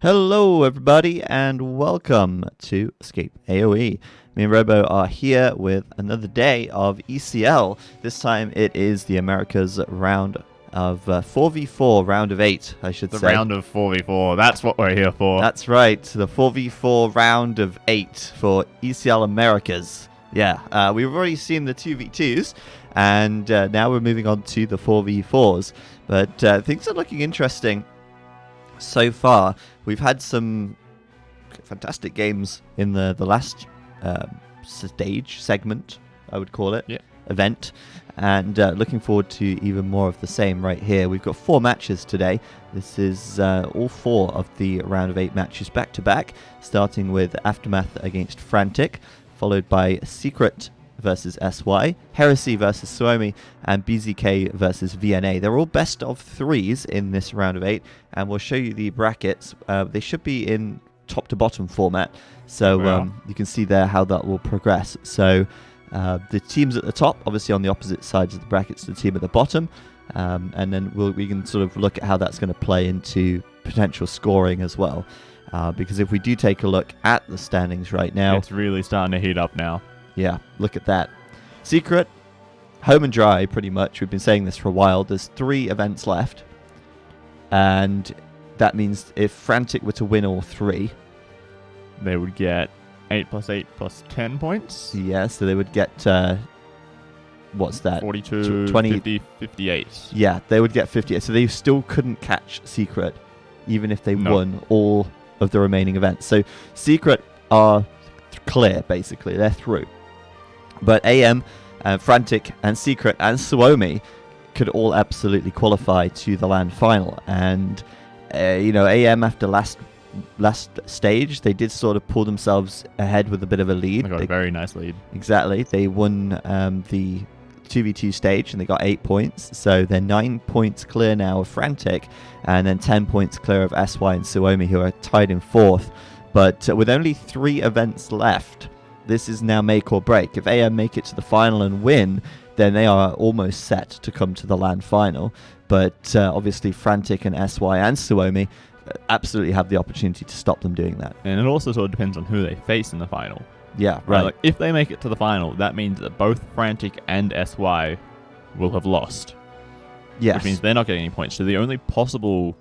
Hello, everybody, and welcome to EscapeAoE. Me and Robo are here with another day of ECL. This time it is the Americas round of 4v4, round of 8, I should say. The round of 4v4, that's what we're here for. That's right, the 4v4 round of 8 for ECL Americas. Yeah, we've already seen the 2v2s, and now we're moving on to the 4v4s. But things are looking interesting so far. We've had some fantastic games in the last segment, I would call it, event, and looking forward to even more of the same right here. We've got 4 matches today. This is all 4 of the round of 8 matches back to back, starting with Aftermath against Frantic, followed by Secret versus SY, Heresy versus Suomi, and BZK versus VNA. They're all best of 3s in this round of 8, and we'll show you the brackets. They should be in top to bottom format, so you can see there how that will progress. So the teams at the top, obviously on the opposite sides of the brackets to the team at the bottom, and then we can sort of look at how that's going to play into potential scoring as well. Because if we do take a look at the standings right now, it's really starting to heat up now. Yeah, look at that. Secret, home and dry, pretty much. We've been saying this for a while. There's 3 events left. And that means if Frantic were to win all 3, they would get 8 plus 8 plus 10 points. Yeah, so they would get, what's that? 42, 20, 50, 58. Yeah, they would get 58. So they still couldn't catch Secret, even if they won all of the remaining events. So Secret are clear, basically. They're through. But AM, Frantic, and Secret, and Suomi could all absolutely qualify to the LAN final. And, AM after last stage, they did sort of pull themselves ahead with a bit of a lead. They got a very nice lead. Exactly. They won the 2v2 stage, and they got 8 points. So they're 9 points clear now of Frantic, and then 10 points clear of SY and Suomi, who are tied in 4th. But with only 3 events left, this is now make or break. If AM make it to the final and win, then they are almost set to come to the LAN final. But obviously Frantic and SY and Suomi absolutely have the opportunity to stop them doing that. And it also sort of depends on who they face in the final. Yeah, right. Like if they make it to the final, that means that both Frantic and SY will have lost. Yes. Which means they're not getting any points. So the only possible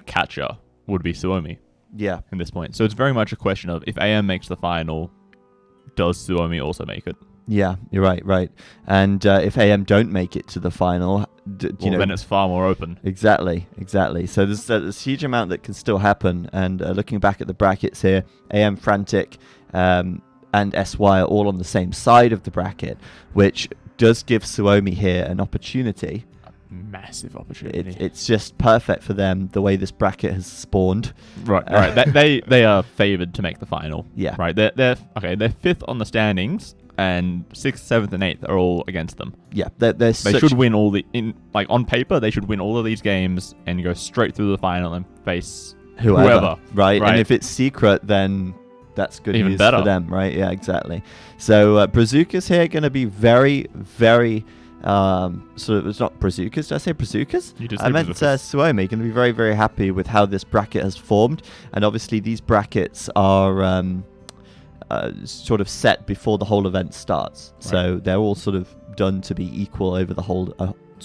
catcher would be Suomi. Yeah. In this point. So it's very much a question of if AM makes the final, does Suomi also make it? Yeah, you're right. And if AM don't make it to the final, then it's far more open. Exactly. So there's a huge amount that can still happen. And looking back at the brackets here, AM, Frantic, and SY are all on the same side of the bracket, which does give Suomi here an opportunity. Massive opportunity. It's just perfect for them the way this bracket has spawned. Right. They are favored to make the final. Yeah. Right. They're 5th on the standings, and 6th, 7th, and 8th are all against them. Yeah. They should win all on paper. They should win all of these games and go straight through the final and face whoever. Right. And if it's Secret, then that's good Even news better for them. Right. Yeah. Exactly. So Brazucas here going to be very, very. It's not Brazucas. Did I say Brazucas? I meant Suomi. Going to be very, very happy with how this bracket has formed, and obviously these brackets are sort of set before the whole event starts, so they're all sort of done to be equal over the whole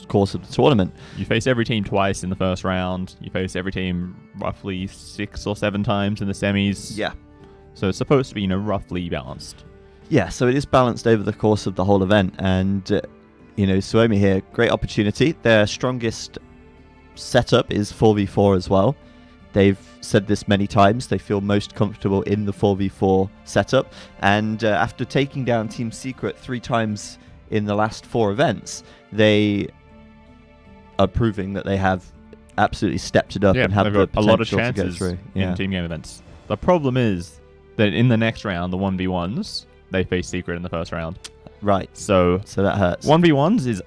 course of the tournament. You face every team twice in the first round. You face every team roughly 6 or 7 times in the semis. Yeah. So it's supposed to be roughly balanced. Yeah. So it is balanced over the course of the whole event, and. Suomi here, great opportunity. Their strongest setup is 4v4 as well. They've said this many times. They feel most comfortable in the 4v4 setup. And after taking down Team Secret 3 times in the last 4 events, they are proving that they have absolutely stepped it up and have the potential a lot of to get chances through. in team game events. The problem is that in the next round, the 1v1s, they face Secret in the first round. Right. So that hurts. 1v1s is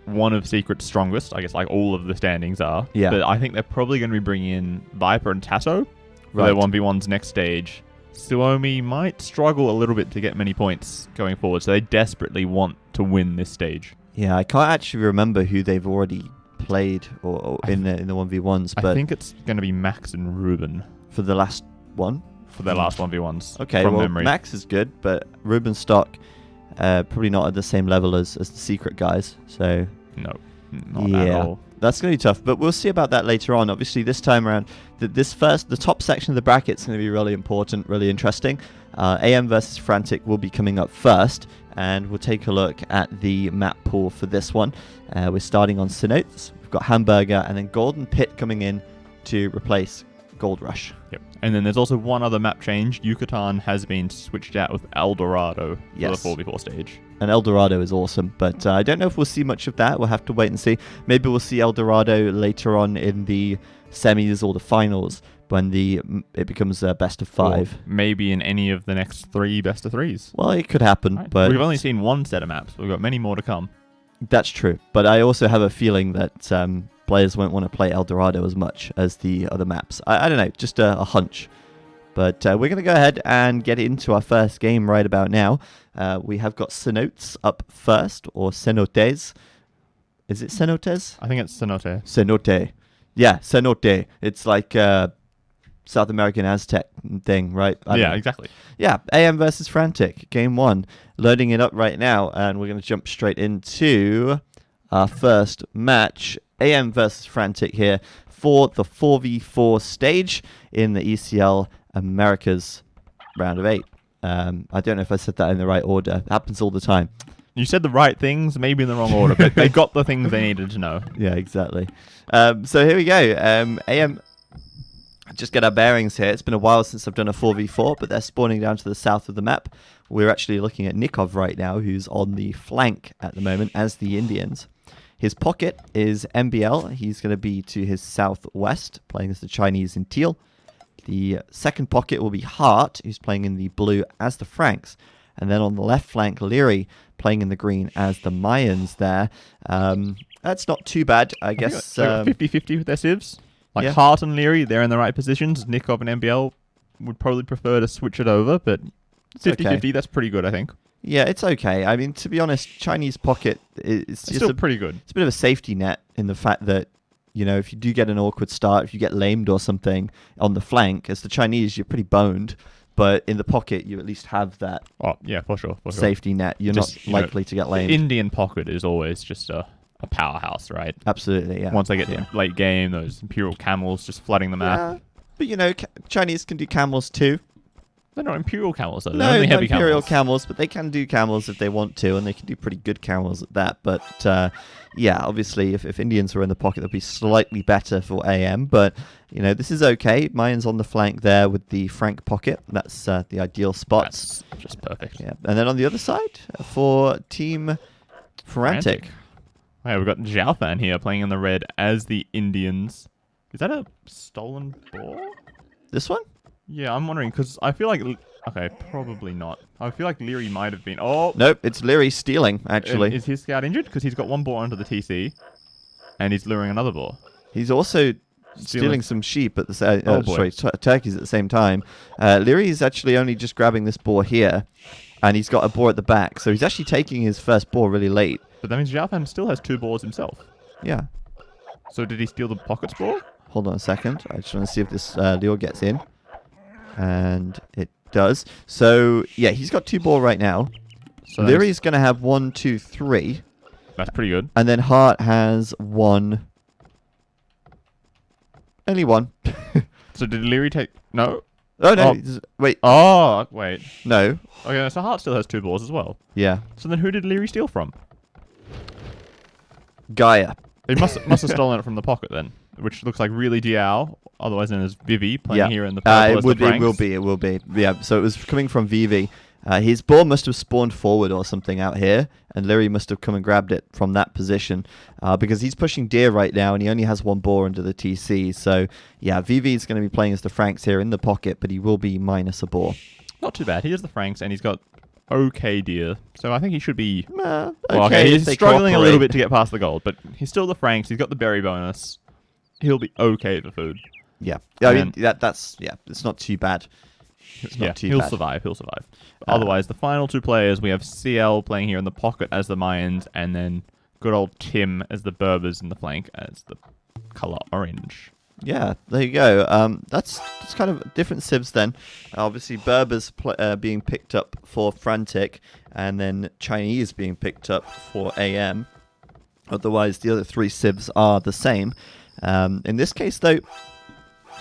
one of Secret's strongest, I guess, like all of the standings are. Yeah. But I think they're probably going to be bringing in Viper and Tasso for their 1v1s next stage. Suomi might struggle a little bit to get many points going forward, so they desperately want to win this stage. Yeah, I can't actually remember who they've already played or in the 1v1s, but I think it's going to be Max and Ruben for the last one. For their last 1v1s. Okay, from well, memory. Max is good, but Ruben's stock probably not at the same level as the secret guys. So No, not at all. That's going to be tough, but we'll see about that later on. Obviously, this time around, the top section of the bracket is going to be really important, really interesting. AM versus Frantic will be coming up first, and we'll take a look at the map pool for this one. We're starting on Cenotes. We've got Hamburger, and then Golden Pit coming in to replace Gold Rush. Yep. And then there's also one other map change. Yucatan has been switched out with El Dorado for the 4v4 stage. And El Dorado is awesome, but I don't know if we'll see much of that. We'll have to wait and see. Maybe we'll see El Dorado later on in the semis or the finals when it becomes best of 5. Or maybe in any of the next 3 best of 3s. Well, it could happen, Right. but we've only seen one set of maps. We've got many more to come. That's true. But I also have a feeling that players won't want to play El Dorado as much as the other maps. I don't know, just a hunch. But we're going to go ahead and get into our first game right about now. We have got Cenotes up first, or Cenotes. Is it Cenotes? I think it's Cenote. Cenote. Yeah, Cenote. It's like South American Aztec thing, right? Yeah, exactly. Yeah, AM versus Frantic, game 1. Loading it up right now, and we're going to jump straight into our first match. AM versus Frantic here for the 4v4 stage in the ECL Americas round of 8. I don't know if I said that in the right order. It happens all the time. You said the right things, maybe in the wrong order, but they got the things they needed to know. Yeah, exactly. So here we go. AM, just get our bearings here. It's been a while since I've done a 4v4, but they're spawning down to the south of the map. We're actually looking at Nikov right now, who's on the flank at the moment as the Indians. His pocket is MBL. He's going to be to his southwest, playing as the Chinese in teal. The second pocket will be Hart, who's playing in the blue as the Franks. And then on the left flank, Leary playing in the green as the Mayans there. That's not too bad, I guess. 50-50 with their civs. Like Hart and Leary, they're in the right positions. Nikov and MBL would probably prefer to switch it over, but 50-50, that's pretty good, I think. Yeah, it's okay. I mean, to be honest, Chinese pocket is just still pretty good. It's a bit of a safety net in the fact that, you know, if you do get an awkward start, if you get lamed or something on the flank, as the Chinese, you're pretty boned. But in the pocket, you at least have that for sure. Safety net. You're just not likely to get lamed. The Indian pocket is always just a powerhouse, right? Absolutely, yeah. Once they get to late game, those Imperial camels just flooding the map. Yeah, but, you know, Chinese can do camels too. They're not Imperial camels, though. They're No, only not heavy Imperial camels, but they can do camels if they want to, and they can do pretty good camels at that. But, yeah, obviously, if Indians were in the pocket, they'd be slightly better for AM. But, you know, this is okay. Mayans on the flank there with the Frank pocket. That's the ideal spots. That's just perfect. Yeah, and then on the other side, for Team Frantic. Yeah, we've got Zhaofan here playing in the red as the Indians. Is that a stolen ball? This one? Yeah, I'm wondering, because I feel like... Okay, probably not. I feel like Leary might have been... Oh! Nope, it's Leary stealing, actually. Is his scout injured? Because he's got one ball onto the TC, and he's luring another ball. He's also stealing some sheep at the turkeys at the same time. Leary is actually only just grabbing this boar here, and he's got a boar at the back, so he's actually taking his first boar really late. But that means Zhaofan still has 2 boars himself. Yeah. So did he steal the pockets ball? Hold on a second. I just want to see if this lure gets in. And it does. So, yeah, he's got 2 ball right now. So Leary's going to have 1, 2, 3. That's pretty good. And then Hart has 1. Only 1. So did Leary take... No? Oh, no. Wait. Oh, wait. No. Okay, so Hart still has 2 balls as well. Yeah. So then who did Leary steal from? Gaia. He must have stolen it from the pocket then, which looks like really Diao, otherwise known as Vivi, playing here in the purple as the Franks. It will be. Yeah, so it was coming from Vivi. His ball must have spawned forward or something out here, and Leary must have come and grabbed it from that position, because he's pushing deer right now, and he only has 1 ball under the TC. So, yeah, Vivi is going to be playing as the Franks here in the pocket, but he will be minus a ball. Not too bad. He is the Franks, and he's got okay deer, so I think he should be... Okay, he's struggling a little bit to get past the gold, but he's still the Franks. He's got the berry bonus. He'll be okay for food. Yeah. I mean, that's it's not too bad. He'll survive. Otherwise, the final 2 players, we have CL playing here in the pocket as the Mayans, and then good old Tim as the Berbers in the flank as the color orange. Yeah, there you go. That's kind of different civs then. Obviously, Berbers being picked up for Frantic, and then Chinese being picked up for AM. Otherwise, the other 3 civs are the same. In this case, though,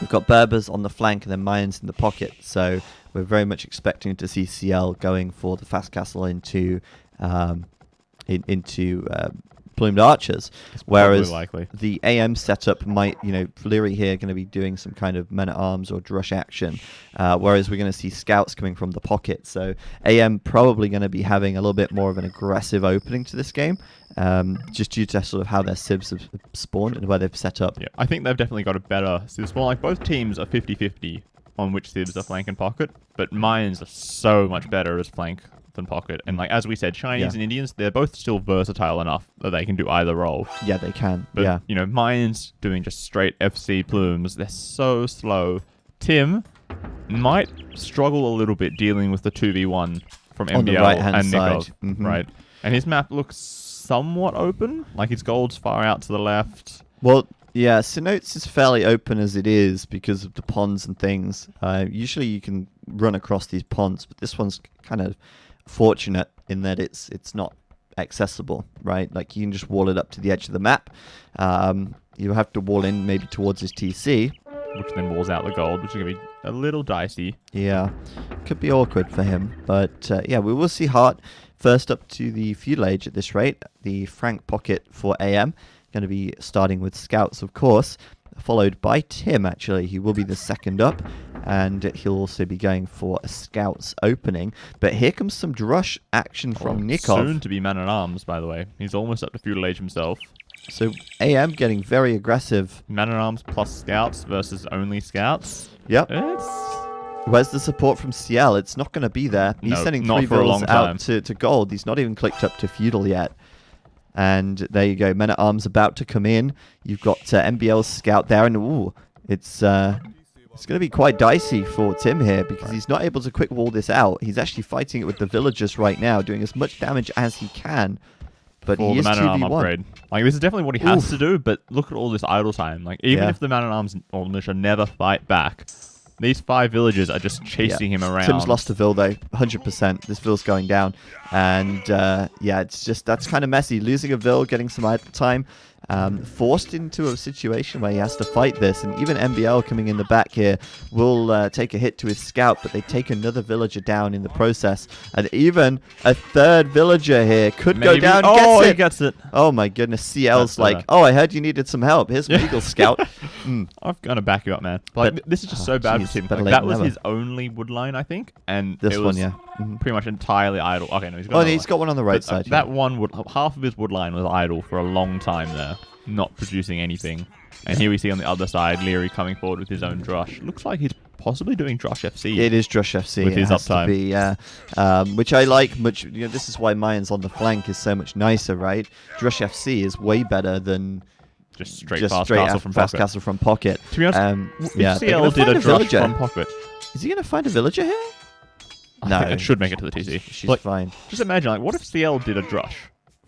we've got Berbers on the flank and then Mayans in the pocket. So we're very much expecting to see CL going for the fast castle into plumed archers, whereas likely. The AM setup might, Fleary here going to be doing some kind of men-at-arms or drush action, whereas we're going to see scouts coming from the pocket. So AM probably going to be having a little bit more of an aggressive opening to this game, just due to sort of how their civs have spawned and where they've set up. Yeah, I think they've definitely got a better civ spawn. Like, both teams are 50-50 on which civs are flank and pocket, but Mayans are so much better as flank than pocket. And like as we said, Chinese and Indians, they're both still versatile enough that they can do either role. Yeah, they can. But, yeah. Mayans doing just straight FC plumes, they're so slow. Tim might struggle a little bit dealing with the 2v1 from MBL on the right-hand and side. Nikov. Right. And his map looks somewhat open. Like his gold's far out to the left. Well, yeah, Sinotes is fairly open as it is because of the ponds and things. Usually you can run across these ponds, but this one's kind of fortunate in that it's not accessible, right? Like you can just wall it up to the edge of the map. You have to wall in maybe towards his TC, which then walls out the gold, which is going to be a little dicey. Yeah, could be awkward for him. But yeah, we will see Hart first up to the feudal age at this rate. The Frank pocket for AM. Going to be starting with scouts, of course, followed by Tim, actually. He will be the second up, and he'll also be going for a scouts opening. But here comes some drush action from Nikov. Soon to be man-at-arms, by the way. He's almost up to feudal age himself. So AM getting very aggressive. Man-at-arms plus scouts versus only scouts. Yep. Where's the support from CL? It's not going to be there. He's sending 3 bills out to gold. He's not even clicked up to feudal yet. And there you go. Men-at-arms about to come in. You've got MBL's scout there. And it's going to be quite dicey for Tim here because he's not able to quick wall this out. He's actually fighting it with the villagers right now, doing as much damage as he can. But for he is the man-at-arm 2v1. upgrade. Like, this is definitely what he has to do, but look at all this idle time. Like, even if the man-at-arms or militia never fight back, these 5 villagers are just chasing him around. Tim's lost a Vil, though. 100%. This Vil's going down. And, it's just, that's kind of messy. Losing a Vil, getting some idle time. Forced into a situation where he has to fight this. And even MBL coming in the back here will take a hit to his scout, but they take another villager down in the process. And even a 3rd villager here could go down. He gets it. Oh my goodness. CL's like, I heard you needed some help. Here's my Eagle Scout. I'm going to back you up, man. Like, this is just so bad for Tim. Like, that was his only wood line, I think. And this it was one, pretty much entirely idle. Okay, no, he's got one on the right side. That one half of his wood line was idle for a long time there, not producing anything. And here we see on the other side, Leary coming forward with his own drush. Looks like he's possibly doing drush FC. It is drush FC with his uptime, which I like much. This is why Mayans on the flank is so much nicer, right? Drush FC is way better than just straight fast castle from pocket. To be honest, if CL did a drush from pocket, is he going to find a villager here? No, I think it should make it to the TC. She's fine. Just imagine, like, what if CL did a drush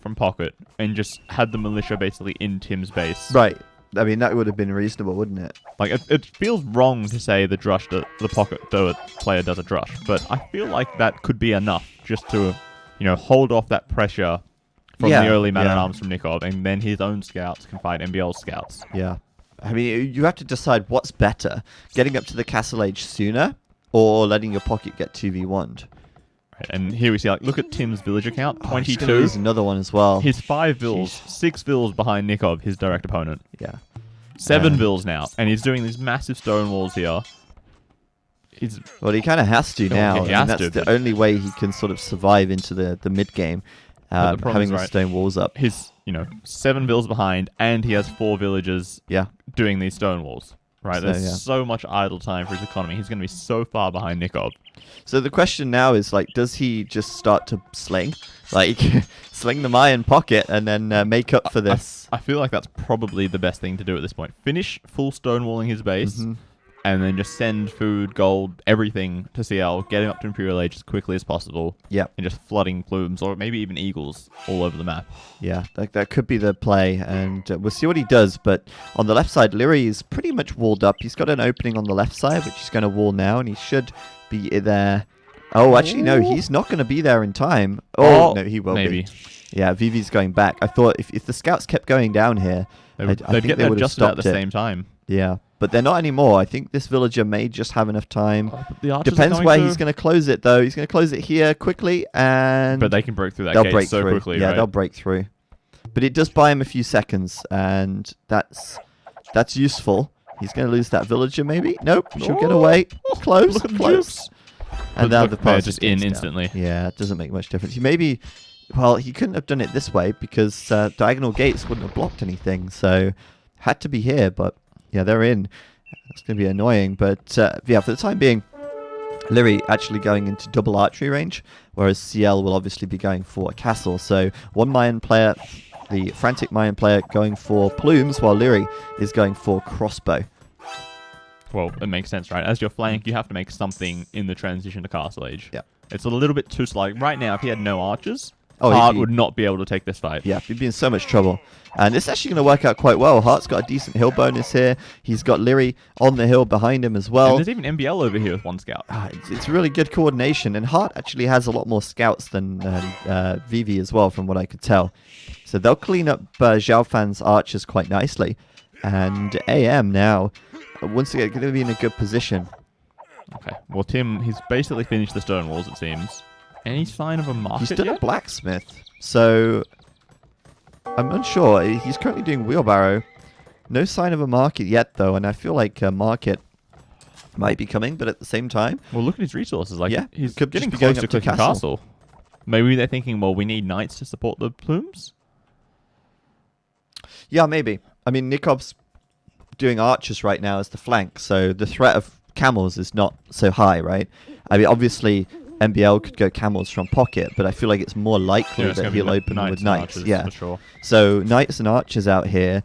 from pocket and just had the militia basically in Tim's base? Right. I mean, that would have been reasonable, wouldn't it? Like, it feels wrong to say the pocket player does a drush, but I feel like that could be enough just to, hold off that pressure from the early man-at-arms from Nikov, and then his own scouts can fight MBL's scouts. Yeah. I mean, you have to decide what's better, getting up to the castle age sooner or letting your pocket get 2v1'd. Right, and here we see, look at Tim's villager count, 22. He's another one as well. His 5 Vils, 6 Vils behind Nikov, his direct opponent. Yeah. 7 Vils now, and he's doing these massive stone walls here. Well, he kind of has to now. That's the only way he can sort of survive into the mid-game, having the stone walls up. His, 7 Vils behind, and he has 4 villagers doing these stone walls. Right, there's so much idle time for his economy. He's going to be so far behind Nikov. So the question now is, does he just start to sling? Sling the Mayan pocket and then make up for this? I feel like that's probably the best thing to do at this point. Finish full stonewalling his base, and then just send food, gold, everything to CL, get him up to Imperial Age as quickly as possible. Yep. And just flooding plumes, or maybe even eagles, all over the map. Yeah, that could be the play, and we'll see what he does. But on the left side, Leary is pretty much walled up. He's got an opening on the left side, which he's going to wall now, and he should be there. Oh, actually, no, he's not going to be there in time. Oh, no, he will maybe. be. Yeah, Vivi's going back. I thought if the scouts kept going down here, I think get they there would have just about stopped the it. same time. Yeah, but they're not anymore. I think this villager may just have enough time. The archers Depends are where going he's going to close it, though. He's going to close it here quickly, and But they can break through that they'll gate break so through. quickly, Yeah, right? they'll break through. But it does buy him a few seconds, and that's useful. He's going to lose that villager, maybe. Nope, she'll get away. Close, Look at the close. juice. And Look, now look, the they're pass just is in down. instantly. Yeah, it doesn't make much difference. He couldn't have done it this way because diagonal gates wouldn't have blocked anything. So had to be here, but yeah, they're in. That's going to be annoying. But yeah, for the time being, Leary actually going into double archery range, whereas CL will obviously be going for a castle. So one Mayan player, the Frantic Mayan player, going for plumes, while Leary is going for crossbow. Well, it makes sense, right? As your flank, you have to make something in the transition to Castle Age. Yeah. It's a little bit too slow. Right now, if he had no archers, Oh, Hart would not be able to take this fight. Yeah, he'd be in so much trouble. And it's actually going to work out quite well. Hart's got a decent hill bonus here. He's got Leary on the hill behind him as well. And there's even MBL over here with one scout. It's really good coordination. And Hart actually has a lot more scouts than Vivi as well, from what I could tell. So they'll clean up Zhao Fan's archers quite nicely. And AM now, once again, going to be in a good position. Okay. Well, Tim, he's basically finished the stone walls, it seems. Any sign of a market He's still yet? a blacksmith. So I'm unsure. He's currently doing wheelbarrow. No sign of a market yet, though. And I feel like a market might be coming, but at the same time... Well, look at his resources. Like, Yeah, he's could getting just be going close up to to clicking castle. castle. Maybe they're thinking, well, we need knights to support the plumes? Yeah, maybe. I mean, Nikov's doing archers right now as the flank, so the threat of camels is not so high, right? I mean, obviously, MBL could go camels from pocket, but I feel like it's more likely it's that gonna be he'll open knights with and knights. archers, Yeah, for sure. so knights and archers out here,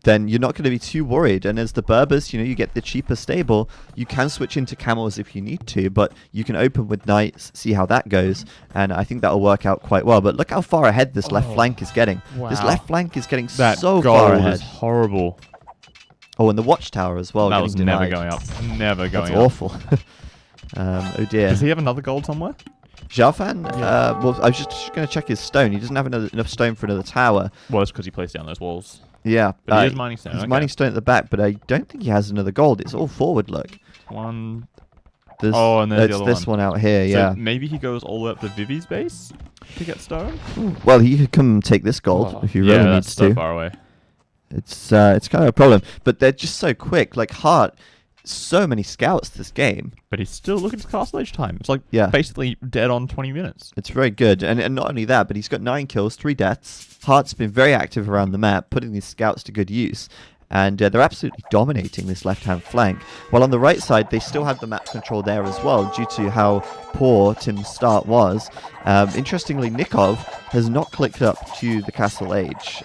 then you're not going to be too worried. And as the Berbers, you get the cheaper stable. You can switch into camels if you need to, but you can open with knights, see how that goes, and I think that'll work out quite well. But look how far ahead this left flank is getting. Wow. This left flank is getting That so goal far ahead. is horrible. Oh, and the watchtower as well. That getting was denied. never going up. Never going That's up. awful. Oh dear. Does he have another gold somewhere? Zhao Fan, well, I was just going to check his stone. He doesn't have enough stone for another tower. Well, it's because he placed down those walls. Yeah. But he is mining stone. He's Okay. mining stone at the back, but I don't think he has another gold. It's all forward look. One. There's, And there's it's the other this one out here, So yeah. maybe he goes all the way up to Vivi's base to get stone? Well, he could come and take this gold if he really yeah, needs that's so to. far away. It's kind of a problem, but they're just so quick. Like Hart, so many scouts this game. But he's still looking at Castle Age time. It's like Yeah. basically dead on 20 minutes. It's very good, and not only that, but he's got 9 kills, 3 deaths. Hart's been very active around the map, putting these scouts to good use, and they're absolutely dominating this left-hand flank. While on the right side, they still have the map control there as well, due to how poor Tim's start was. Interestingly, Nikov has not clicked up to the Castle Age.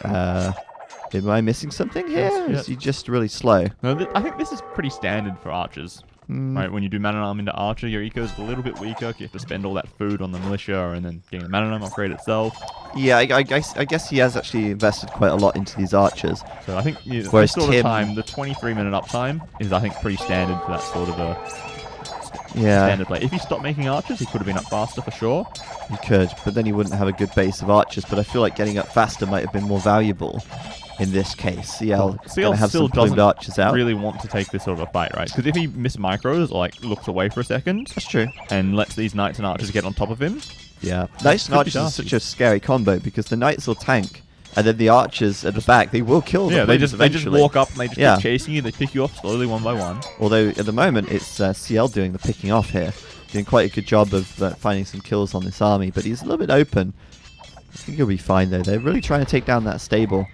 Am I missing something here? Or is he just really slow? No, I think this is pretty standard for archers. Right, when you do Man-at-Arm into Archer, your eco is a little bit weaker. You have to spend all that food on the militia and then getting the Man-at-Arm upgrade itself. Yeah, I guess he has actually invested quite a lot into these archers. So I think Whereas this sort Tim- of time, the 23-minute uptime is, I think, pretty standard for that sort of a standard play. If he stopped making archers, he could have been up faster for sure. He could, but then he wouldn't have a good base of archers. But I feel like getting up faster might have been more valuable in this case. CL CL have still some plumed doesn't archers out. really want to take this sort of a fight, right? Because if he miss micros, or like looks away for a second, That's true. and lets these knights and archers get on top of him, Yeah, knights and could be archers is nasty. such a scary combo because the knights will tank, and then the archers at the back they will kill. yeah, the they plumes just eventually. walk up and they just Yeah. keep chasing you. They pick you up slowly one by one. Although at the moment it's CL doing the picking off here, doing quite a good job of finding some kills on this army. But he's a little bit open. I think he'll be fine though. They're really trying to take down that stable,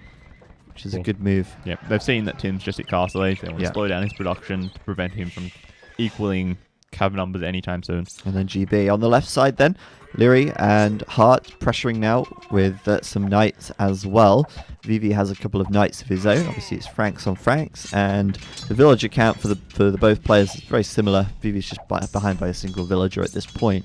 which is a good move. Yeah, they've seen that Tim's just at Castle Age. They want Yeah. to slow down his production to prevent him from equaling cav numbers anytime soon. And then GB. On the left side then, Leary and Hart pressuring now with some knights as well. Vivi has a couple of knights of his own. Obviously it's Franks on Franks, and the villager count for the both players is very similar. Vivi's just behind by a single villager at this point.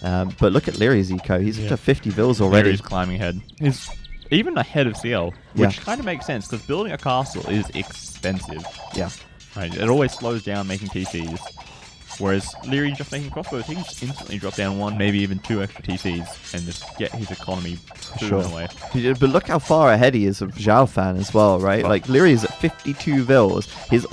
But look at Leary's eco. He's up to 50 vills already. Leary's climbing ahead. He's even ahead of CL, which kind of makes sense because building a castle is expensive. Yeah. Right, it always slows down making TCs. Whereas Leary just making crossbows, he can just instantly drop down 1, maybe even 2 extra TCs and just get his economy away. But look how far ahead he is of Zhao Fan as well, right? Like Leary is at 52 vills, his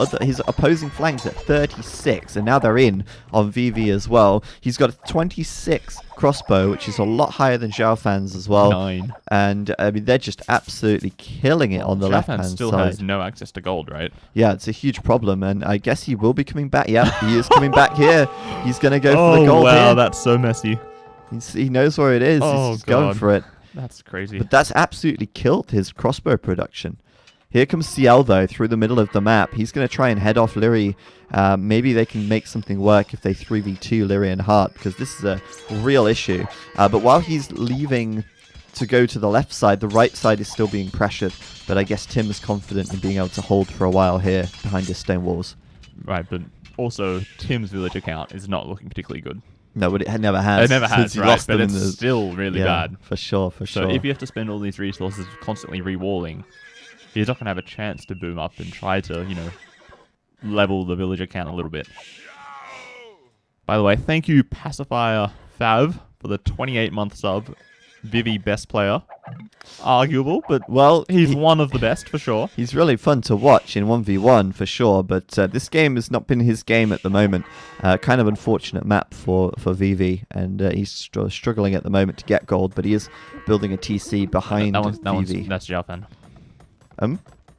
opposing flank's at 36, and now they're in on VV as well. He's got a 26 crossbow, which is a lot higher than Zhao Fan's as well. 9. And I mean, they're just absolutely killing it on the left-hand side. Still has no access to gold, right? Yeah, it's a huge problem, and I guess he will be coming back. Yeah, he is coming back here. He's going to go for the gold wow, here. that's so messy. He knows where it is. He's going for it. That's crazy. But that's absolutely killed his crossbow production. Here comes CL, though, through the middle of the map. He's going to try and head off Leary. Maybe they can make something work if they 3v2 Leary and Hart, because this is a real issue. But while he's leaving to go to the left side, the right side is still being pressured. But I guess Tim is confident in being able to hold for a while here behind his stone walls. Right, but also Tim's village account is not looking particularly good. No, but it never has. It never has, he right? lost But them it's still really bad. For sure. So if you have to spend all these resources constantly re-walling, he's not going to have a chance to boom up and try to, level the village account a little bit. By the way, thank you, Pacifier Fav, for the 28-month sub. Vivi, best player. Arguable, but he's one of the best for sure. He's really fun to watch in 1v1 for sure, but this game has not been his game at the moment. Kind of unfortunate map for VV, and he's struggling at the moment to get gold, but he is building a TC behind VV. That's Xiaofan.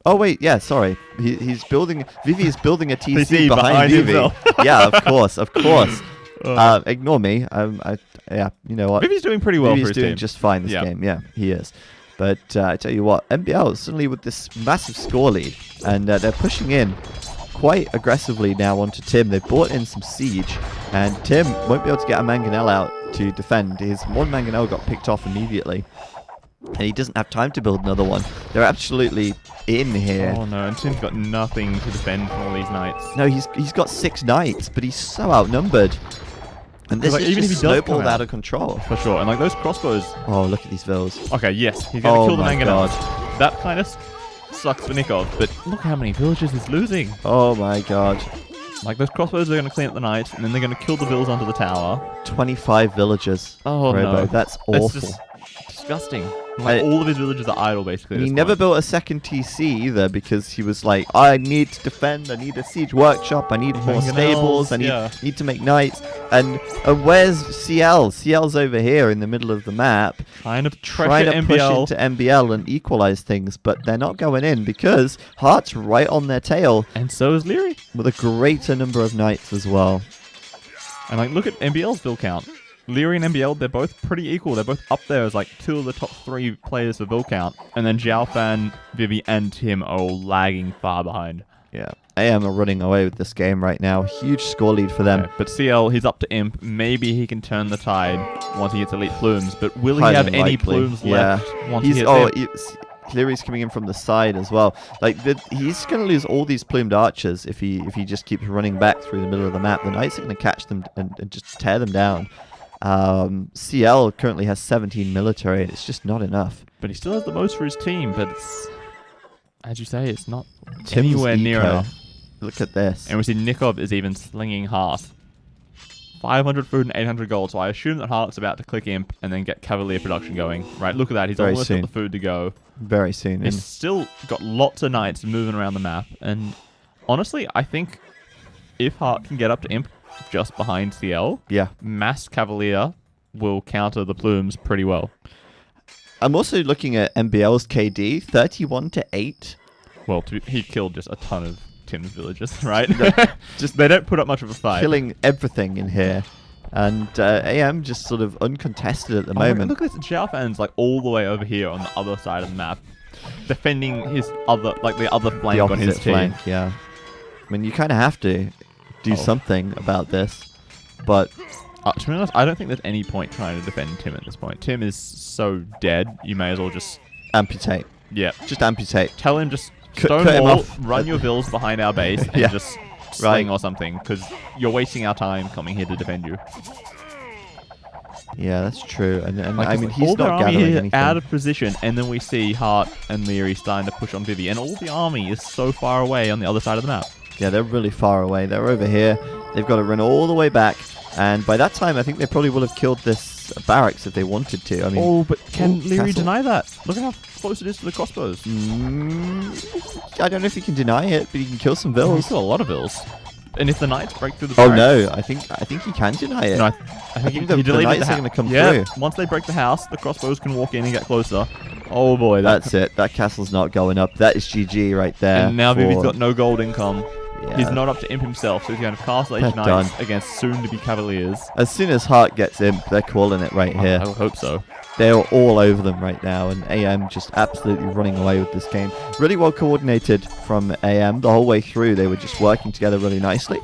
Oh wait, yeah, sorry. He's building. Vivi is building a TC behind Vivi. Yeah, of course. Ignore me. Yeah, you know what? Vivi's doing pretty well Vivi's for his doing team. just fine this game. Yeah, he is. But I tell you what, MBL suddenly with this massive score lead, and they're pushing in quite aggressively now onto Tim. They've brought in some siege, and Tim won't be able to get a mangonel out to defend. His one mangonel got picked off immediately, and he doesn't have time to build another one. They're absolutely in here. Oh no, and Tim's got nothing to defend from all these knights. No, he's got 6 knights, but he's so outnumbered. And this is just snowballed out of control. For sure, and those crossbows... Oh, look at these vills. Okay, yes, he's going to kill the mangonels. That kind of sucks for Nikov, but look how many villages he's losing. Oh my god. Those crossbows are going to clean up the knights, and then they're going to kill the vills under the tower. 25 villagers. Oh Robo. no. That's awful. That's just disgusting. All of his villages are idle, basically. He never built a second TC either, because he was like, I need to defend, I need a siege workshop, I need more stables, I need to make knights. And where's CL? CL's over here in the middle of the map, trying to push into MBL and equalize things, but they're not going in because Hart's right on their tail. And so is Leary. With a greater number of knights as well. And look at MBL's build count. Leary and MBL, they're both pretty equal. They're both up there as 2 of the top 3 players for build count. And then Xiaofan, Vivi, and Tim are all lagging far behind. Yeah. AM are running away with this game right now. Huge score lead for them. Yeah, but CL, he's up to Imp. Maybe he can turn the tide once he gets elite plumes. But will he have any plumes left once he hits Imp? Leary's coming in from the side as well. He's going to lose all these plumed archers if he just keeps running back through the middle of the map. The knights are going to catch them and just tear them down. CL currently has 17 military, and it's just not enough. But he still has the most for his team, but it's, as you say, it's not Tim's anywhere near enough. Look at this. And we see Nikov is even slinging Hearth. 500 food and 800 gold, so I assume that Hearth's about to click Imp and then get Cavalier production going. Right, look at that, he's almost got the food to go. Very soon. He's still got lots of knights moving around the map, and honestly, I think if Heart can get up to Imp just behind CL, Mass Cavalier will counter the plumes pretty well. I'm also looking at MBL's KD, 31-8. Well, he killed just a ton of Tim's villagers, right? They don't put up much of a fight. Killing everything in here. And AM just sort of uncontested at the moment. Look at this. Xiaofan's all the way over here on the other side of the map, defending his other, the other flank on his team. Yeah. I mean, you kind of have to do something about this. But to be honest, I don't think there's any point trying to defend Tim at this point. Tim is so dead, you may as well just... amputate. Yeah. Just amputate. Tell him just Cut him stonewall, off. run your vills behind our base, and Yeah. just sling or something, because you're wasting our time coming here to defend you. Yeah, that's true. And Like, I mean, he's all their not army gathering is anything. out of position, and then we see Hart and Leary starting to push on Vivi, and all the army is so far away on the other side of the map. Yeah, they're really far away. They're over here. They've got to run all the way back. And by that time, I think they probably would have killed this barracks if they wanted to. I mean, Oh, but can Leary castle. deny that? Look at how close it is to the crossbows. I don't know if you can deny it, but you can kill some He's vills. got a lot of vills. And if the knights break through the Oh barracks... no, I think he can deny it. No, I think the he deleted knights the are gonna come yeah, through. once they break the house, the crossbows can walk in and get closer. Oh boy, That's it. That castle's not going up. That is GG right there. And now for- Vivi's got no gold income. Yeah. He's not up to imp himself, so he's going to cast Age They're Knights done. against soon-to-be Cavaliers. As soon as Hart gets imp, they're calling it right here. I hope so. They're all over them right now, and AM just absolutely running away with this game. Really well coordinated from AM the whole way through. They were just working together really nicely.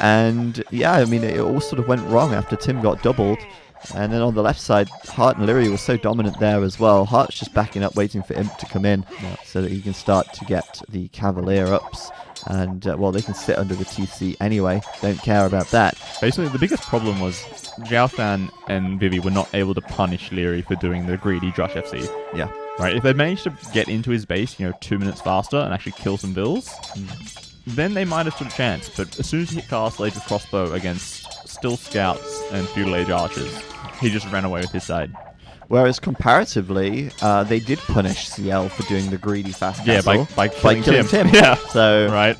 And yeah, I mean, it all sort of went wrong after Tim got doubled. And then on the left side, Hart and Leary were so dominant there as well. Hart's just backing up, waiting for Imp to come in so that he can start to get the Cavalier ups. And, well, they can sit under the TC anyway. Don't care about that. Basically, the biggest problem was Zhao Fan and Vivi were not able to punish Leary for doing the greedy Drush FC. Yeah. Right? If they managed to get into his base, 2 minutes faster and actually kill some vills, then they might have stood a chance. But as soon as he hit Castle Age with crossbow against still scouts and feudal age archers, he just ran away with his side. Whereas comparatively, they did punish CL for doing the greedy fast castle. Yeah, by killing Tim. Yeah. So, Right.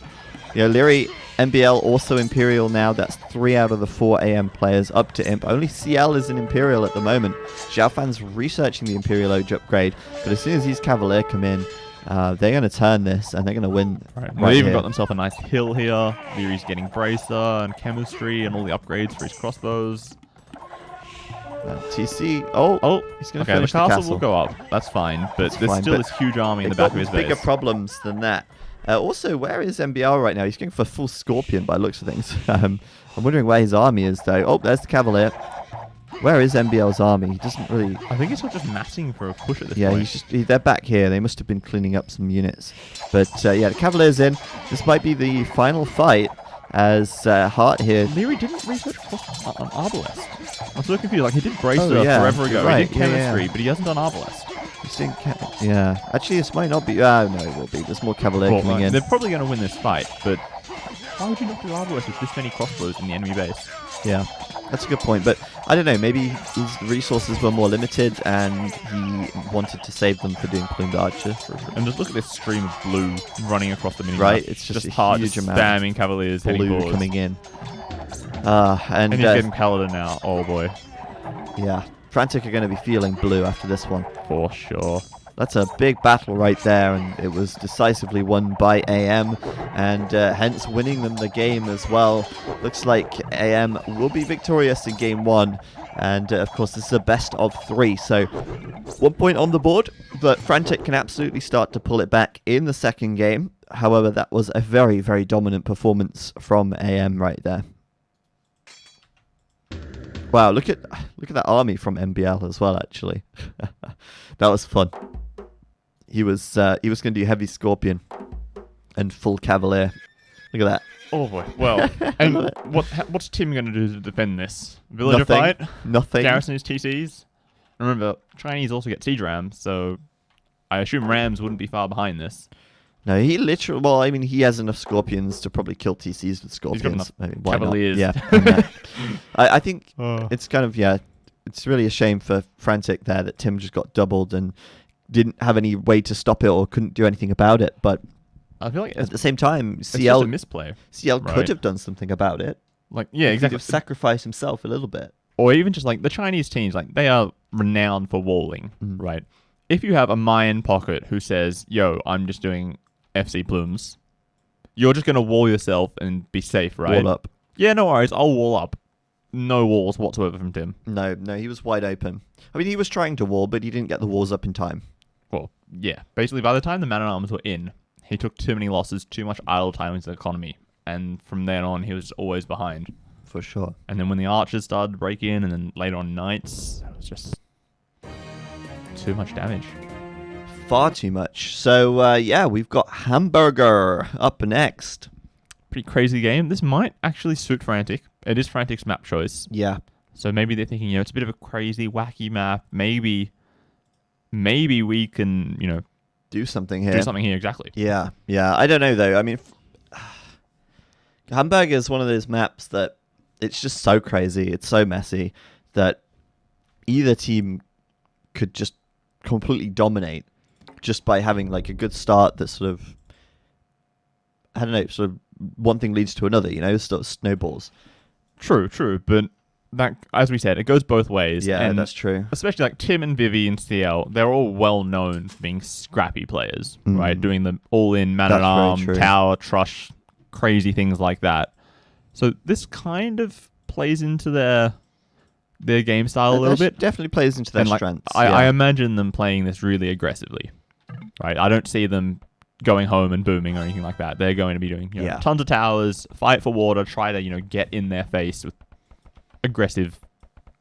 Leary, MBL, also Imperial now. That's 3 out of the 4 AM players up to Imp. Only CL is an Imperial at the moment. Xiaofan's researching the Imperial Age upgrade, but as soon as these Cavalier come in, they're going to turn this, and they're going to win. Right. Right They even here. got themselves a nice hill here. Leary's getting Bracer and Chemistry and all the upgrades for his crossbows. TC. Oh, he's going to Okay, finish the the castle castle. will go up. That's fine. But That's there's fine, still but this huge army in the They've back of got his base. bigger problems than that. Also, where is MBL right now? He's going for full Scorpion by the looks of things. I'm wondering where his army is, though. Oh, there's the Cavalier. Where is MBL's army? He doesn't really... I think it's not just massing for a push at this Yeah, point. they're back here. They must have been cleaning up some units. But yeah, the Cavalier's in. This might be the final fight as Hart here. Leary didn't research on Arbalest. I'm so confused. Like, he did Bracer Oh, yeah, forever ago. right, He did yeah, Chemistry, yeah. but he hasn't done Arbalest. Yeah, actually, this might not be. No, it will be. There's more Cavalier Well, coming in. they're probably going to win this fight, but why would you not do Arbalest with this many crossbows in the enemy base? Yeah, that's a good point. But I don't know. Maybe his resources were more limited, and he wanted to save them for doing plumed archer. And just look at this stream of blue running across the mini Right, it's just a hard, huge just amount spamming Cavaliers heading Blue forwards. coming in. And he's getting Paladin now. Oh boy, yeah, Frantic are going to be feeling blue after this one. for sure. That's a big battle right there, and it was decisively won by AM, and hence winning them the game as well. Looks like AM will be victorious in game 1, and of course this is a best of 3, so 1 point on the board, but Frantic can absolutely start to pull it back in the second game. However, that was a very, very dominant performance from AM right there. Wow, look at that army from MBL as well, actually. That was fun. He was going to do heavy Scorpion and full Cavalier. Look at that. Oh boy. Well, and what's Tim going to do to defend this? Villager fight? Nothing. Garrison his TCs? Remember, Chinese also get siege rams, so I assume rams wouldn't be far behind this. No, he literally... Well, I mean, he has enough Scorpions to probably kill TCs with Scorpions. He's got enough I mean, why not? Cavaliers. Yeah. I think Oh. it's kind of... Yeah, it's really a shame for Frantic there that Tim just got doubled and didn't have any way to stop it or couldn't do anything about it. But I feel like at the same time, it's CL just a misplay. could right? have done something about it. Like, yeah, He could exactly. have sacrificed himself a little bit. Or even just like the Chinese teams, like they are renowned for walling, right? If you have a Mayan pocket who says, yo, I'm just doing FC plumes, you're just going to wall yourself and be safe, right? Wall up. Yeah, no worries. I'll wall up. No walls whatsoever from Tim. No, he was wide open. I mean, he was trying to wall, but he didn't get the walls up in time. Well, yeah. Basically, by the time the Man-at-Arms were in, he took too many losses, too much idle time in his economy. And from then on, he was always behind. For sure. And then when the archers started to break in, and then later on knights, it was just too much damage. Far too much. So, yeah, we've got Hamburger up next. Pretty crazy game. This might actually suit Frantic. It is Frantic's map choice. Yeah. So maybe they're thinking, it's a bit of a crazy, wacky map. Maybe we can, do something here. Exactly. Yeah. I don't know, though. I mean, Hamburger is one of those maps that it's just so crazy. It's so messy that either team could just completely dominate just by having like a good start that sort of, I don't know, sort of one thing leads to another, sort of snowballs. True. But that, as we said, it goes both ways. Yeah, and that's true. Especially like Tim and Vivi and CL, they're all well known for being scrappy players, right? Doing the all-in man-at-arm, tower, trush, crazy things like that. So this kind of plays into their game style a little bit. Definitely plays into their strengths. I imagine them playing this really aggressively, right? I don't see them going home and booming or anything like that. They're going to be doing tons of towers, fight for water, try to get in their face with aggressive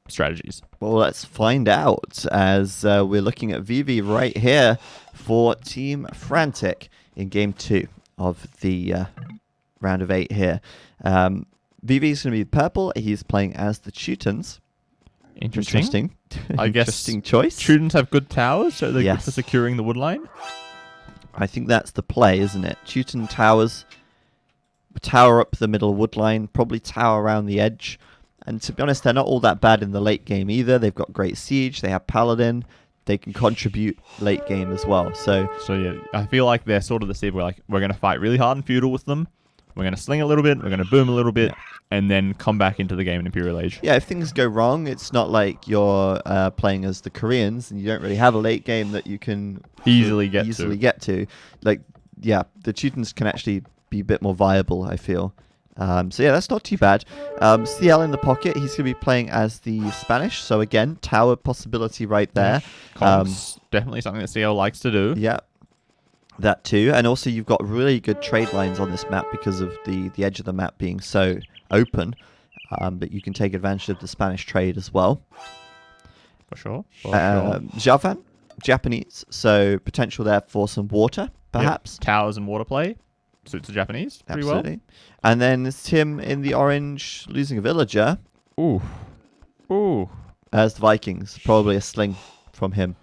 strategies. Well, let's find out as we're looking at Vivi right here for Team Frantic in Game 2 of the round of 8 here. Vivi's going to be purple. He's playing as the Teutons. Interesting. I guess interesting choice. Teutons have good towers, so they're good for securing the wood line. I think that's the play, isn't it? Teuton towers, tower up the middle wood line, probably tower around the edge. And to be honest, they're not all that bad in the late game either. They've got great siege. They have Paladin. They can contribute late game as well. So yeah, I feel like they're sort of the Civ where we're going to fight really hard in feudal with them. We're going to sling a little bit. We're going to boom a little bit. And then come back into the game in Imperial Age. Yeah, if things go wrong, it's not like you're playing as the Koreans and you don't really have a late game that you can easily get to. Like, yeah, the Teutons can actually be a bit more viable, I feel. So yeah, that's not too bad. CL in the pocket, he's going to be playing as the Spanish. So again, tower possibility right there. Definitely something that CL likes to do. Yeah, that too. And also you've got really good trade lines on this map because of the edge of the map being so open. But you can take advantage of the Spanish trade as well. For sure. Javan, Japanese. So potential there for some water, perhaps. Yep. Towers and water play. Suits the Japanese pretty Absolutely. well. And then Tim in the orange, losing a villager. Ooh. As the Vikings. Probably a sling from him.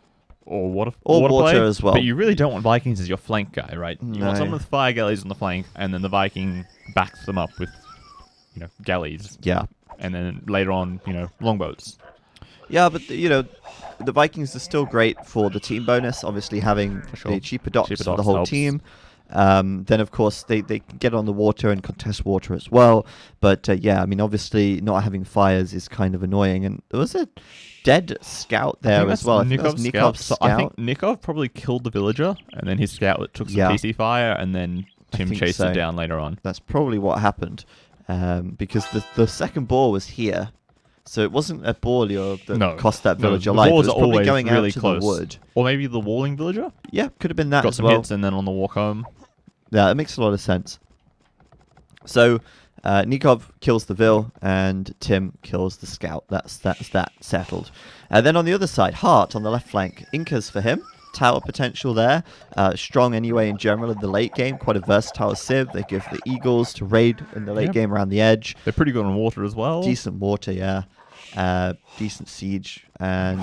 Or water water play, as well. But you really don't want Vikings as your flank guy, right? You No. want someone with fire galleys on the flank, and then the Viking backs them up with, galleys. Yeah. And then later on, longbows. Yeah, but the Vikings are still great for the team bonus. Obviously, having the cheaper docks for the whole helps. team. Then, of course, they can get on the water and contest water as well. But, yeah, I mean, obviously, not having fires is kind of annoying. And there was a dead scout there as well. Nikov's Nikov's scout. scout. So I think Nikov probably killed the villager, and then his scout took some PC fire, and then Tim chased it down later on. That's probably what happened. Because the second ball was here. So it wasn't a Borleo that cost that villager life. It was probably going really out to close. the wood. Or maybe the walling villager? Yeah, could have been that Got as some well. hits and then on the walk home. Yeah, that makes a lot of sense. So Nikov kills the Vil and Tim kills the scout. That's that settled. Then on the other side, Hart on the left flank. Incas for him. Tower potential there. Strong anyway in general in the late game. Quite a versatile civ. They give the Eagles to raid in the late game around the edge. They're pretty good on water as well. Decent water, yeah. Decent siege and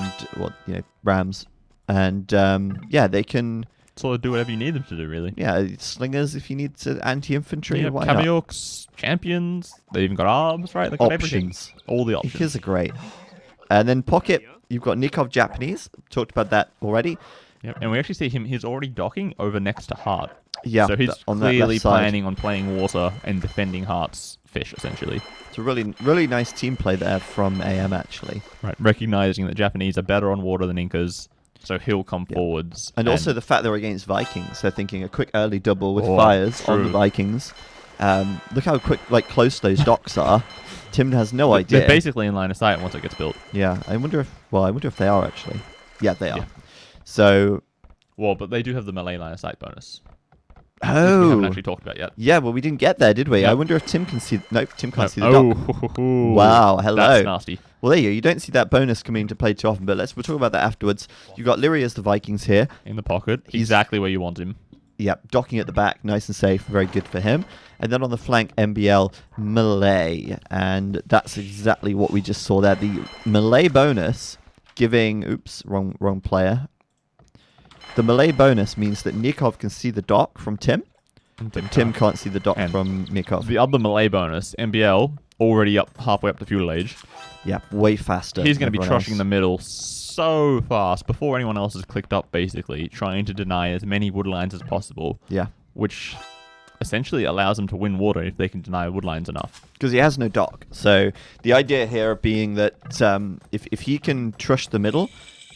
rams. And they can sort of do whatever you need them to do, really. Yeah, slingers if you need to anti-infantry. Yeah, Caviorks, champions. They even got arms, right? They've got everything. All the options. Incas are great. And then pocket, you've got Nikov Japanese. Talked about that already. Yep. And we actually see him. He's already docking over next to Hart. Yeah, so he's on clearly that left planning on playing water and defending Hart's fish, essentially. It's a really, really nice team play there from AM, actually. Right, recognizing that Japanese are better on water than Incas, so he'll come forwards. And also the fact they're against Vikings, so thinking a quick early double with fires on the Vikings. Look how close those docks are. Tim has no idea. They're basically in line of sight once it gets built. Yeah, I wonder if they are actually. Yeah, they are. Yeah. So, but they do have the melee line of sight bonus. which we Oh. haven't actually talked about yet. Yeah, well, we didn't get there, did we? Yep. I wonder if Tim can see... Nope, Tim can't see the Oh, dock. Wow, hello. That's nasty. Well, there you go. You don't see that bonus coming into play too often, but we'll talk about that afterwards. You've got Lyria as the Vikings here. In the pocket, He's- exactly where you want him. Yep, docking at the back, nice and safe, very good for him. And then on the flank, MBL melee, and that's exactly what we just saw there. The melee bonus giving, oops, wrong player. The melee bonus means that Nikov can see the dock from Tim, but Tim can't see the dock And from Nikov. The other melee bonus, MBL, already up halfway up the fuel age. Yep, way faster. He's than going to be everyone trushing else. the middle so fast before anyone else has clicked up, basically, trying to deny as many wood lines as possible, Yeah, which essentially allows them to win water if they can deny wood lines enough. because he has no dock. So the idea here being that if he can trush the middle,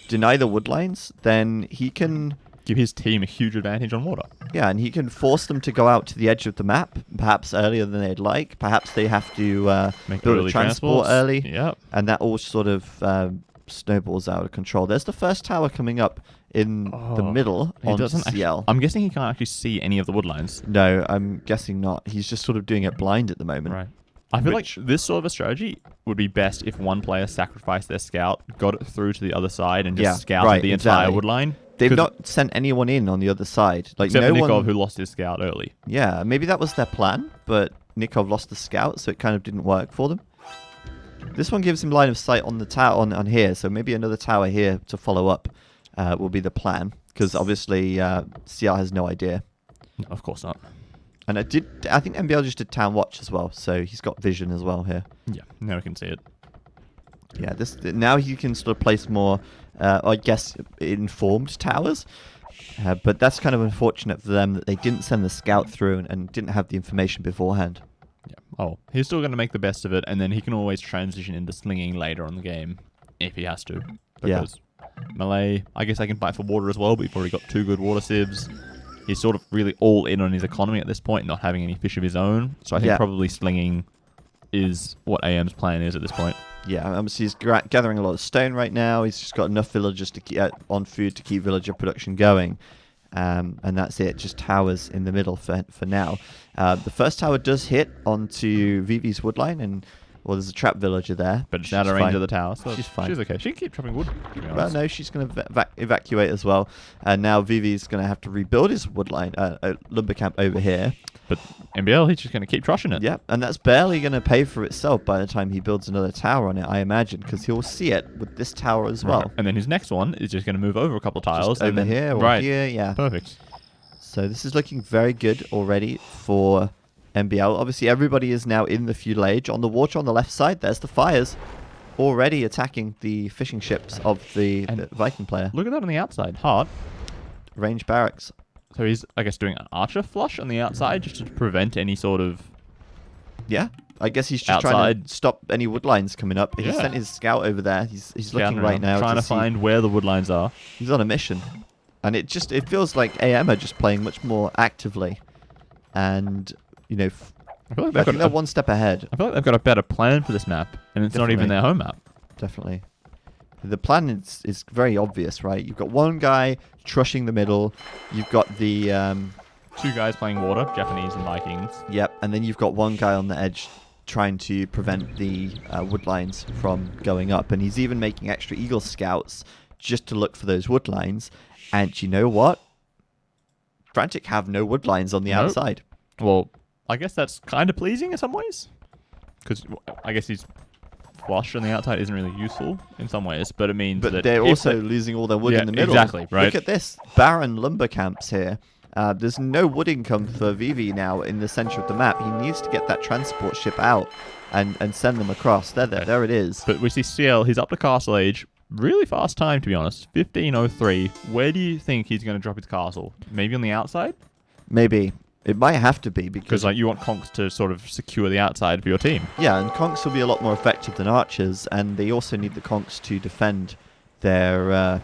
deny the wood lines, then he can... Give his team a huge advantage on water. Yeah, and he can force them to go out to the edge of the map, perhaps earlier than they'd like. Perhaps they have to Make build early a transport transports. early, Yep. and that all sort of snowballs out of control. There's the first tower coming up in the middle He on doesn't CL. I'm guessing he can't actually see any of the wood lines. No, I'm guessing not. He's just sort of doing it blind at the moment. Right. I feel Which- like this sort of a strategy would be best if one player sacrificed their scout, got it through to the other side, and just Yeah, scouted right, the entire exactly. wood line. They've 'Cause- not sent anyone in on the other side. Like except no for Nikov, one. who lost his scout early. Yeah, maybe that was their plan, but Nikov lost the scout, so it kind of didn't work for them. This one gives him line of sight on the tower on here, so maybe another tower here to follow up will be the plan, because obviously CR has no idea. No, of course not. And I think MBL just did town watch as well, so he's got vision as well here. Yeah, now we can see it. Yeah, now he can sort of place more, I guess, informed towers. But that's kind of unfortunate for them that they didn't send the scout through and didn't have the information beforehand. Yeah. Oh, he's still going to make the best of it, and then he can always transition into slinging later on the game if he has to. Yeah. Because melee, I guess I can fight for water as well, but he's already got 2 good water sieves. He's sort of really all in on his economy at this point, not having any fish of his own. So I think Yeah. probably slinging is what AM's plan is at this point. Yeah, obviously he's gathering a lot of stone right now. He's just got enough villagers to keep on food to keep villager production going. And that's it, just towers in the middle for now. The first tower does hit onto Vivi's woodline, and well, there's a trap villager there. But it's out of She's range fine. of the tower, so She's fine. She's okay. She can keep chopping wood, to be Well, honest. no, she's going to evacuate as well. And now Vivi's going to have to rebuild his woodline, lumber camp over here. But MBL, he's just going to keep trushing it. Yep, and that's barely going to pay for itself by the time he builds another tower on it, I imagine, because he'll see it with this tower as well. Right. And then his next one is just going to move over a couple of tiles. Just and over then, here or right. here, yeah. Perfect. So this is looking very good already for MBL. Obviously, everybody is now in the feudal age. On the water on the left side, there's the fires already attacking the fishing ships of the Viking player. Look at that on the outside. Hard. Range barracks. So he's, I guess, doing an archer flush on the outside just to prevent any sort of... Yeah, I guess he's just trying Outside. to stop any woodlines coming up. He Yeah. sent his scout over there. He's looking scouting right around, now trying to see- find where the wood lines are. He's on a mission, and it feels like AM are just playing much more actively, and I feel like I they've think got they're one step ahead. I feel like they've got a better plan for this map, and it's not even Definitely. their home map. Definitely. The plan is very obvious, right? You've got one guy trushing the middle. You've got the 2 guys playing water, Japanese and Vikings. yep, and then you've got one guy on the edge trying to prevent the wood lines from going up, and he's even making extra eagle scouts just to look for those wood lines. And you know what? Frantic have no wood lines on the Nope. outside. Well, I guess that's kind of pleasing in some ways. Because I guess he's flush on the outside isn't really useful in some ways, but it means But that they're if also they- losing all their wood Yeah, in the middle. exactly, right. Look at this. Barren lumber camps here. There's no wood income for Vivi now in the center of the map. He needs to get that transport ship out and send them across. There it is. But we see CL, he's up to castle age. Really fast time, to be honest. 15:03. Where do you think he's going to drop his castle? Maybe on the outside? Maybe. It might have to be Because because, like you want conks to sort of secure the outside for your team. yeah, and conks will be a lot more effective than archers, and they also need the conks to defend their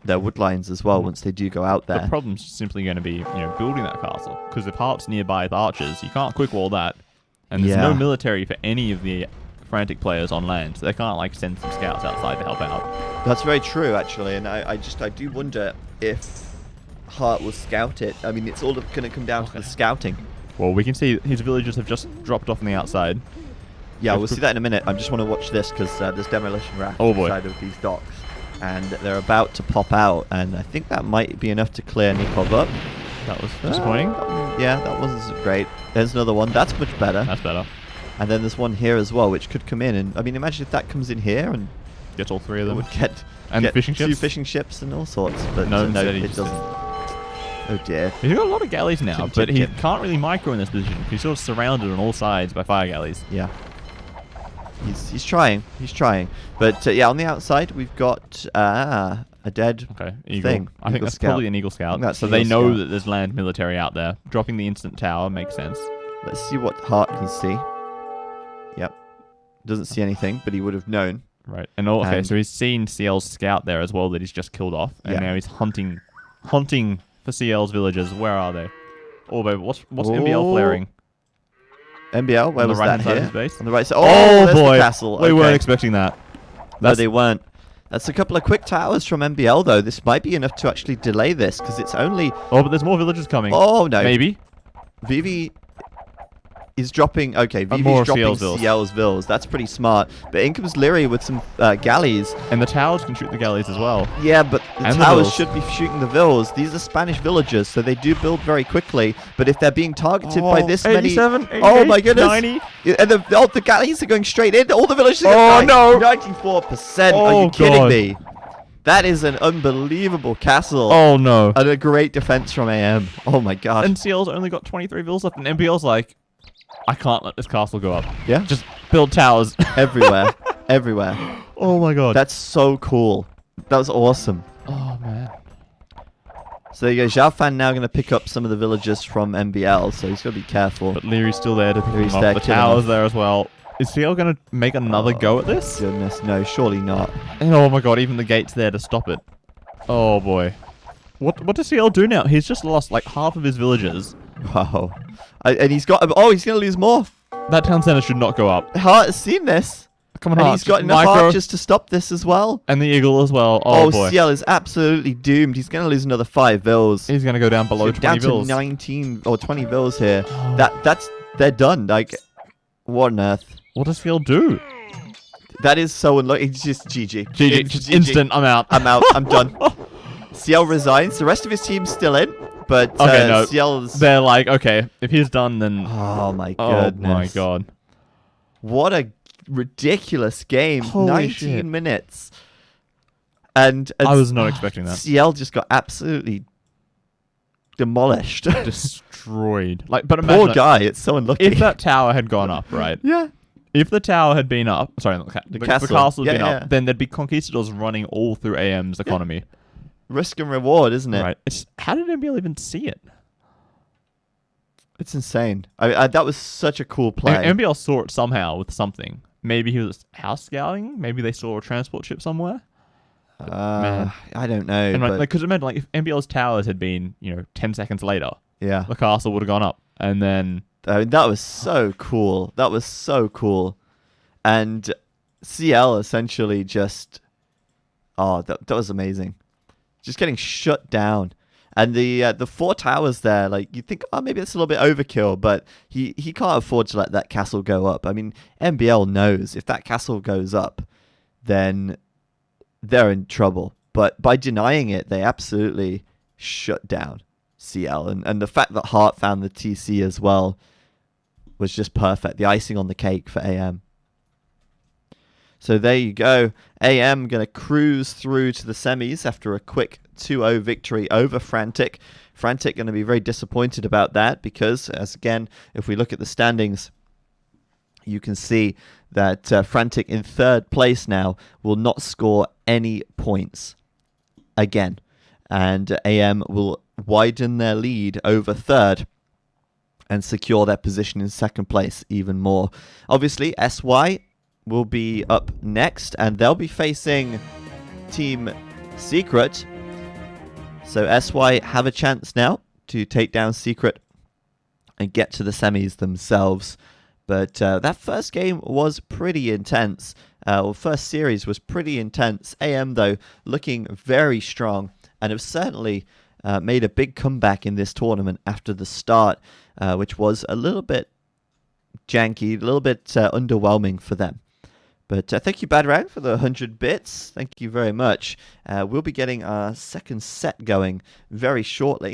wood lines as well once they do go out The there. problem's simply going to be, building that castle. Because if Hart's nearby with archers, you can't quick wall that. And there's no Yeah. military for any of the Frantic players on land, so they can't like send some scouts outside to help out. That's very true, actually, and I do wonder if Heart will scout it. I mean, it's all going to come down to the scouting. Well, we can see his villagers have just dropped off on the outside. Yeah, we'll see that in a minute. I just want to watch this because there's demolition rafts inside of these docks. And they're about to pop out. And I think that might be enough to clear Nikov up. That was disappointing. Yeah, that wasn't great. There's another one. That's much better. That's better. And then there's one here as well, which could come in. And I mean, imagine if that comes in here and gets all three of them. Would get the fishing ships. 2 fishing ships and all sorts. But no, it doesn't. Oh dear. He's got a lot of galleys now, but he can't really micro in this position. He's sort of surrounded on all sides by fire galleys. Yeah. He's trying. He's trying. But yeah, on the outside we've got a dead thing. I think that's probably an Eagle Scout. So they know that there's land military out there. Dropping the instant tower makes sense. Let's see what Hart can see. Yep. Doesn't see anything, but he would have known. Right. And so he's seen CL's scout there as well that he's just killed off, and now he's hunting for CL's villagers. Where are they? Oh, baby, what's MBL flaring? MBL? Where was that here? On the right side. Oh, boy. The castle. We weren't expecting that. No, they weren't. That's a couple of quick towers from MBL, though. This might be enough to actually delay this, because it's only... Oh, but there's more villagers coming. Oh, no. Maybe. Vivi is dropping... Okay, Vivi's dropping CL's vills. That's pretty smart. But in comes Leary with some galleys. And the towers can shoot the galleys as well. Yeah, but the towers should be shooting the vills. These are Spanish villagers, so they do build very quickly. But if they're being targeted by this 87, many... Oh, my goodness. 90. And the galleys are going straight in. All the villagers are going... 94%. Are you kidding me? That is an unbelievable castle. Oh, no. And a great defense from AM. Oh, my God. And CL's only got 23 vills left, and MBL's like... I can't let this castle go up. Yeah? Just build towers. Everywhere. Everywhere. Oh my god. That's so cool. That was awesome. Oh man. So there you go. Zhao Fan now going to pick up some of the villagers from MBL, so he's got to be careful. But Leary's still there to pick them up. The tower's there as well. Is CL going to make another go at this? Goodness, no, surely not. And oh my god, even the gate's there to stop it. Oh boy. What does CL do now? He's just lost like half of his villagers. Wow. And he's got... Oh, he's going to lose more. That town center should not go up. Hart has seen this. Come on, and Hart. He's got enough archers to stop this as well. And the eagle as well. Oh boy. CL is absolutely doomed. He's going to lose another 5 vills. He's going to go down below 20 vills. Down to 19 or 20 vills here. They're done. Like, what on earth? What does CL do? That is so unlucky. It's just GG. GG. Just instant. I'm out. I'm out. I'm done. CL resigns. The rest of his team's still in. But CL's... They're like, okay, if he's done, then... Oh, my goodness. Oh, my God. What a ridiculous game. Holy 19 shit. minutes. And I was not expecting that. CL just got absolutely demolished. Destroyed. Like, but imagine... Poor guy. It's so unlucky. If that tower had gone up, right? Yeah. If the tower had been up... Sorry, the castle had been yeah. up, then there'd be conquistadors running all through AM's economy. Risk and reward, isn't it? Right. How did MBL even see it? It's insane. That was such a cool play. MBL saw it somehow with something. Maybe he was house scouting. Maybe they saw a transport ship somewhere. I don't know. And because imagine, like, if MBL's towers had been, 10 seconds later, yeah, the castle would have gone up, and then that was so cool. That was so cool, and CL essentially just, that was amazing. Just getting shut down. And the 4 towers there, like, you think, maybe it's a little bit overkill, but he can't afford to let that castle go up. I mean, MBL knows if that castle goes up, then they're in trouble. But by denying it, they absolutely shut down CL. And the fact that Hart found the TC as well was just perfect. The icing on the cake for AM. So there you go. AM going to cruise through to the semis after a quick 2-0 victory over Frantic. Frantic going to be very disappointed about that because, as again, if we look at the standings, you can see that Frantic in 3rd place now will not score any points again. And AM will widen their lead over 3rd and secure their position in 2nd place even more. Obviously, SY will be up next, and they'll be facing Team Secret. So SY have a chance now to take down Secret and get to the semis themselves. But that first game was pretty intense. First series was pretty intense. AM, though, looking very strong and have certainly made a big comeback in this tournament after the start, which was a little bit janky, a little bit underwhelming for them. But thank you, Bad Round, for the 100 bits. Thank you very much. We'll be getting our second set going very shortly.